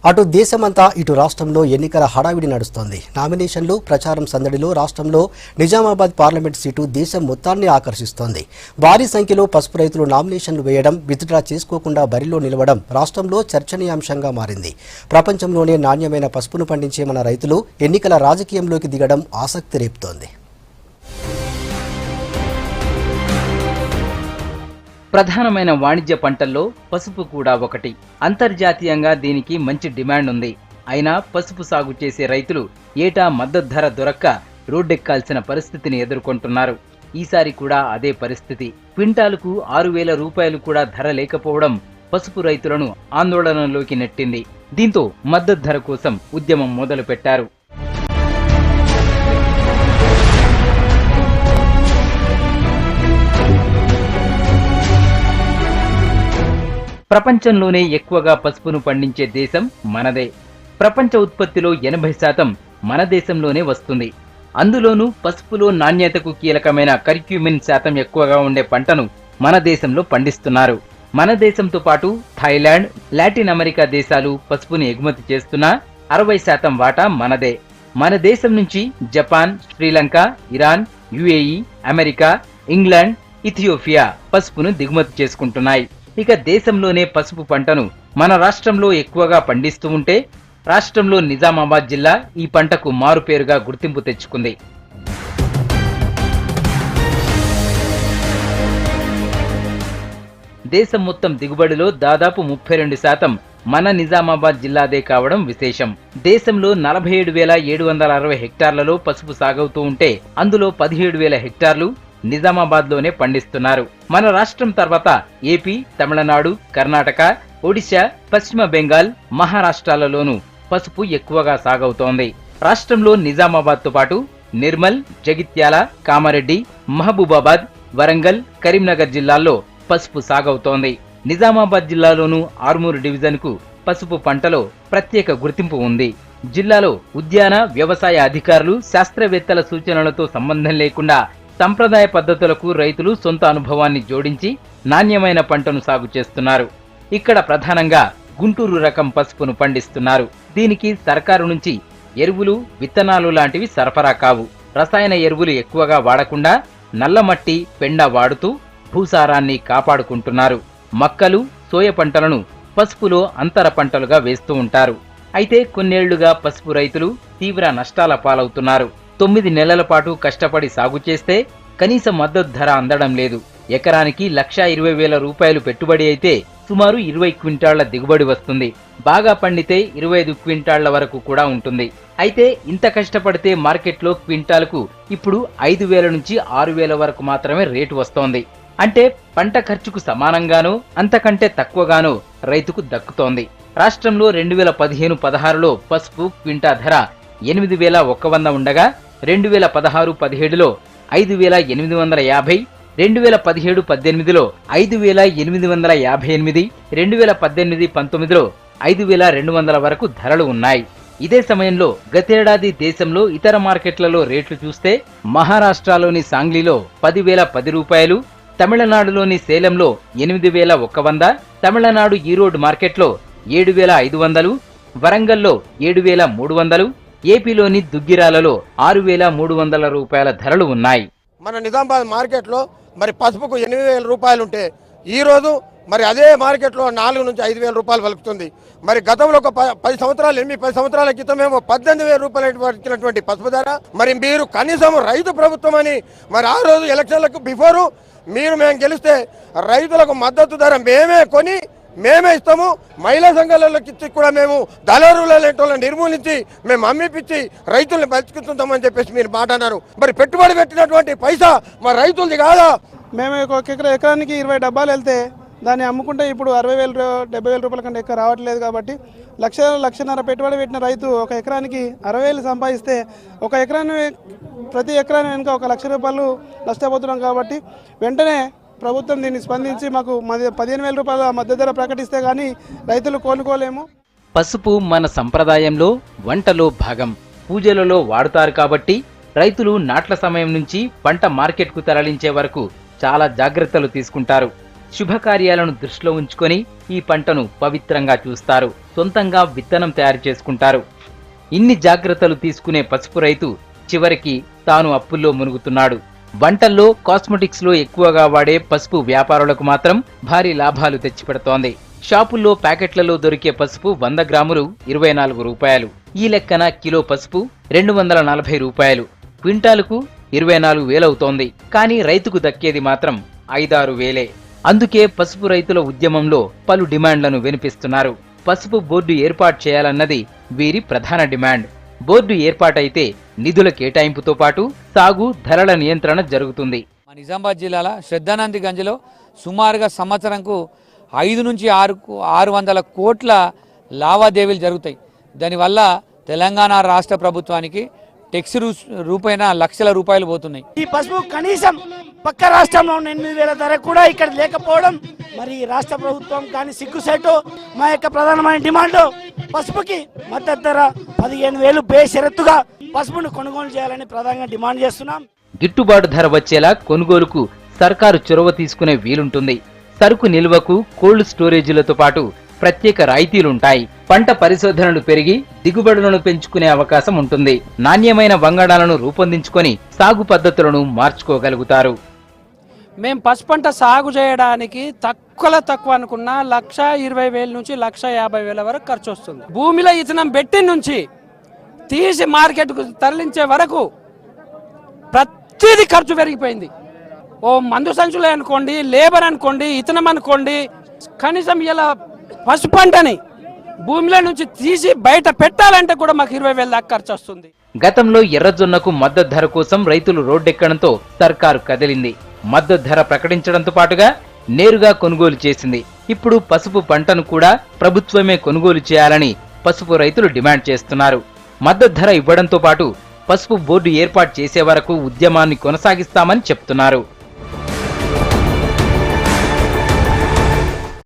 అటు దేశమంతా ఇటు రాష్ట్రంలో ఎన్నికల హడావిడి నడుస్తోంది. నామినేషన్లు ప్రచారం సందడిలో రాష్ట్రంలో నిజామాబాద్ పార్లమెంట్ సీటు దేశం మొత్తాన్ని ఆకర్షిస్తోంది. భారీ సంఖ్యలో పసుపు రైతులు నామినేషన్లు వేయడం, విత్డ్రా చేసుకోకుండా బరిలో నిలవడం రాష్ట్రంలో చర్చనీయాంశంగా మారింది. ప్రపంచంలోనే నాణ్యమైన పసుపును పండించే మన రైతులు ఎన్నికల రాజకీయంలోకి దిగడం ఆసక్తి రేపుతోంది. ప్రధానమైన వాణిజ్య పంటల్లో పసుపు కూడా ఒకటి. అంతర్జాతీయంగా దీనికి మంచి డిమాండ్ ఉంది. అయినా పసుపు సాగు చేసే రైతులు ఏటా మద్దతు ధర దొరక్క రోడ్డెక్కాల్సిన పరిస్థితిని ఎదుర్కొంటున్నారు. ఈసారి కూడా అదే పరిస్థితి. క్వింటాలుకు 6,000 రూపాయలు కూడా ధర లేకపోవడం పసుపు రైతులను ఆందోళనలోకి నెట్టింది. దీంతో మద్దతు ధర కోసం ఉద్యమం మొదలుపెట్టారు. ప్రపంచంలోనే ఎక్కువగా పసుపును పండించే దేశం మనదే. ప్రపంచ ఉత్పత్తిలో 80% మన దేశంలోనే వస్తుంది. అందులోనూ పసుపులో నాణ్యతకు కీలకమైన కర్క్యూమిన్ శాతం ఎక్కువగా ఉండే పంటను మన దేశంలో పండిస్తున్నారు. మన దేశంతో పాటు థాయిలాండ్, లాటిన్ అమెరికా దేశాలు పసుపుని ఎగుమతి చేస్తున్నా 60% వాటా మనదే. మన దేశం నుంచి Japan, Sri Lanka, Iran, UAE, America, England, Ethiopia పసుపును దిగుమతి చేసుకుంటున్నాయి. ఇక దేశంలోనే పసుపు పంటను మన రాష్ట్రంలో ఎక్కువగా పండిస్తూ ఉంటే రాష్ట్రంలో నిజామాబాద్ జిల్లా ఈ పంటకు మారుపేరుగా గుర్తింపు తెచ్చుకుంది. దేశం మొత్తం దిగుబడిలో దాదాపు 32% మన నిజామాబాద్ జిల్లాదే కావడం విశేషం. దేశంలో 47,760 హెక్టార్లలో పసుపు సాగవుతూ ఉంటే అందులో 17,000 హెక్టార్లు నిజామాబాద్లోనే పండిస్తున్నారు. మన రాష్ట్రం తర్వాత ఏపీ, తమిళనాడు, కర్ణాటక, ఒడిశా, పశ్చిమ బెంగాల్, మహారాష్ట్రాలలోనూ పసుపు ఎక్కువగా సాగవుతోంది. రాష్ట్రంలో నిజామాబాద్తో పాటు నిర్మల్, జగిత్యాల, కామారెడ్డి, మహబూబాబాద్, వరంగల్, కరీంనగర్ జిల్లాల్లో పసుపు సాగవుతోంది. నిజామాబాద్ జిల్లాలోనూ ఆర్మూరు డివిజన్కు పసుపు పంటలో ప్రత్యేక గుర్తింపు ఉంది. జిల్లాలో ఉద్యాన వ్యవసాయ అధికారులు, శాస్త్రవేత్తల సూచనలతో సంబంధం లేకుండా సంప్రదాయ పద్ధతులకు రైతులు సొంత అనుభవాన్ని జోడించి నాణ్యమైన పంటను సాగు చేస్తున్నారు. ఇక్కడ ప్రధానంగా గుంటూరు రకం పసుపును పండిస్తున్నారు. దీనికి సర్కారు నుంచి ఎరువులు, విత్తనాలు లాంటివి సరఫరా కావు. రసాయన ఎరువులు ఎక్కువగా వాడకుండా నల్లమట్టి, పెండ వాడుతూ భూసారాన్ని కాపాడుకుంటున్నారు. మక్కలు, సోయ పంటలను పసుపులో అంతర పంటలుగా వేస్తూ ఉంటారు. అయితే కొన్నేళ్లుగా పసుపు రైతులు తీవ్ర నష్టాల పాలవుతున్నారు. 9 నెలల పాటు కష్టపడి సాగు చేస్తే కనీస మద్దతు ధర అందడం లేదు. ఎకరానికి 1,20,000 రూపాయలు పెట్టుబడి అయితే సుమారు 20 క్వింటాళ్ల దిగుబడి వస్తుంది. బాగా పండితే 25 క్వింటాళ్ల వరకు కూడా ఉంటుంది. అయితే ఇంత కష్టపడితే మార్కెట్లో క్వింటాలకు ఇప్పుడు 5,000 నుంచి 6,000 వరకు మాత్రమే రేటు వస్తోంది. అంటే పంట ఖర్చుకు సమానంగానో అంతకంటే తక్కువగానో రైతుకు దక్కుతోంది. రాష్ట్రంలో 2015-16లో పసుపు క్వింటా ధర 8,100 ఉండగా 2016-17లో 5,850, 2017-18లో 5,858, 2018-19లో 5,200 వరకు ధరలు ఉన్నాయి. ఇదే సమయంలో గతేడాది దేశంలో ఇతర మార్కెట్లలో రేట్లు చూస్తే మహారాష్ట్రలోని సాంగ్లీలో 10,010 రూపాయలు, తమిళనాడులోని సేలంలో 8,100, తమిళనాడు ఈరోడ్ మార్కెట్లో 7,500, వరంగల్లో 7,300, ఏపీలోని దుగ్గిరాలలో 6,300 రూపాయల ధరలు ఉన్నాయి. మన నిజామాబాద్ మార్కెట్లో మరి పసుపుకు 8,000 రూపాయలు ఉంటే ఈరోజు మరి అదే మార్కెట్లో 4 నుంచి 5,000 రూపాయలు పలుకుతుంది. మరి గతంలో ఒక 10 సంవత్సరాల క్రితమేమో 18,000 రూపాయలు వచ్చినటువంటి పసుపు ధర మరి మీరు కనీసం రైతు ప్రభుత్వం అని మరి ఆ రోజు ఎలక్షన్లకు బిఫోరు మేము గెలిస్తే రైతులకు మద్దతు ధర మేమే కొని మేమే ఇస్తాము, మహిళా సంఘాలకి ఇచ్చి కూడా మేము దళారులను నిర్మూలించి మేము అమ్మిపించి రైతుల్ని బతికిస్తుంటామని చెప్పేసి మీరు మాట్లాడారు. మరి పెట్టుబడి పెట్టినటువంటి పైసా మా రైతులది కాదా? మేము ఒక ఎకరానికి 20 డబ్బాలు వెళ్తే దాన్ని అమ్ముకుంటే ఇప్పుడు 60,000, 70,000 రూపాయల కంటే ఎక్కువ రావట్లేదు. కాబట్టి 1,00,000 పెట్టుబడి పెట్టిన రైతు ఒక ఎకరానికి 60,000 సంపాదిస్తే ఒక ఎకరాన్ని ప్రతి ఎకరాన్ని వెనుక 1,00,000 రూపాయలు నష్టపోతున్నాం. కాబట్టి వెంటనే ప్రభుత్వం దీన్ని స్పందించి మాకు 15,000 రూపాయల మద్దతు ధర ప్రకటిస్తే గానీ రైతులు కోలుకోలేము. పసుపు మన సంప్రదాయంలో వంటలో భాగం. పూజలలో వాడుతారు కాబట్టి రైతులు నాట్ల సమయం నుంచి పంట మార్కెట్కు తరలించే వరకు చాలా జాగ్రత్తలు తీసుకుంటారు. శుభకార్యాలను దృష్టిలో ఉంచుకొని ఈ పంటను పవిత్రంగా చూస్తారు. సొంతంగా విత్తనం తయారు చేసుకుంటారు. ఇన్ని జాగ్రత్తలు తీసుకునే పసుపు రైతు చివరికి తాను అప్పుల్లో మునుగుతున్నాడు. వంటల్లో, కాస్మెటిక్స్ లో ఎక్కువగా వాడే పసుపు వ్యాపారులకు మాత్రం భారీ లాభాలు తెచ్చిపెడుతోంది. షాపుల్లో ప్యాకెట్లలో దొరికే పసుపు 100 గ్రాములు 24 రూపాయలు. ఈ లెక్కన కిలో పసుపు 240 రూపాయలు. క్వింటాలుకు 24,000 అవుతోంది. కానీ రైతుకు దక్కేది మాత్రం 5-6 వేలే. అందుకే పసుపు రైతుల ఉద్యమంలో పలు డిమాండ్లను వినిపిస్తున్నారు. పసుపు బోర్డు ఏర్పాటు చేయాలన్నది వీరి ప్రధాన డిమాండ్. బోర్డు ఏర్పాటైతే నిధుల కేటాయింపుతో పాటు సాగు, ధరల నియంత్రణ జరుగుతుంది. నిజామాబాద్ జిల్లాల శ్రద్ధానంది గంజ్లో సుమారుగా సంవత్సరంకు 5 నుంచి 600 కోట్ల లావాదేవీలు జరుగుతాయి. దానివల్ల తెలంగాణ రాష్ట్ర ప్రభుత్వానికి టెక్స్ రూపైన లక్షల రూపాయలు పోతున్నాయి. ఈ పసుపు కనీసం పక్క రాష్ట్రంలో ఉన్న 8,000 ధర కూడా ఇక్కడ లేకపోవడం మరి రాష్ట్ర ప్రభుత్వం కానీ సిగ్గుసేటు. మా యొక్క ప్రధానమైన డిమాండ్ పసుపుకి మద్దతు ధర 15,000 బేషరతుగా పసుపును కొనుగోలు చేయాలని ప్రధానంగా డిమాండ్ చేస్తున్నాం. గిట్టుబాటు ధర వచ్చేలా కొనుగోలుకు సర్కారు చొరవ తీసుకునే వీలుంటుంది. సరుకు నిల్వకు కోల్డ్ స్టోరేజీలతో పాటు ప్రత్యేక రాయితీలుంటాయి. పంట పరిశోధనలు పెరిగి దిగుబడులను పెంచుకునే అవకాశం ఉంటుంది. నాణ్యమైన వంగడాలను రూపొందించుకొని సాగు పద్ధతులను మార్చుకోగలుగుతారు. మేము పసుపు పంట సాగు చేయడానికి తక్కువ అనుకున్న 1,20,000 నుంచి 1,50,000 వరకు ఖర్చు వస్తుంది. భూమిలో ఇతనం పెట్టి నుంచి తీసి మార్కెట్కు తరలించే వరకు ప్రతిదీ ఖర్చు పెరిగిపోయింది. ఓ మందు సంచులే అనుకోండి, లేబర్ అనుకోండి, ఇతనం అనుకోండి, కనీసం ఇలా పసుపు పంటని భూమిలో నుంచి తీసి బయట పెట్టాలంటే కూడా మాకు 20,000 దాకా ఖర్చు వస్తుంది. గతంలో ఎర్రజొన్నకు మద్దతు ధర కోసం రైతులు రోడ్డెక్కడంతో సర్కారు కదిలింది. మద్దతు ధర ప్రకటించడంతో పాటుగా నేరుగా కొనుగోలు చేసింది. ఇప్పుడు పసుపు పంటను కూడా ప్రభుత్వమే కొనుగోలు చేయాలని పసుపు రైతులు డిమాండ్ చేస్తున్నారు. మద్దతు ధర ఇవ్వడంతో పాటు పసుపు బోర్డు ఏర్పాటు చేసే వరకు ఉద్యమాన్ని కొనసాగిస్తామని చెప్తున్నారు.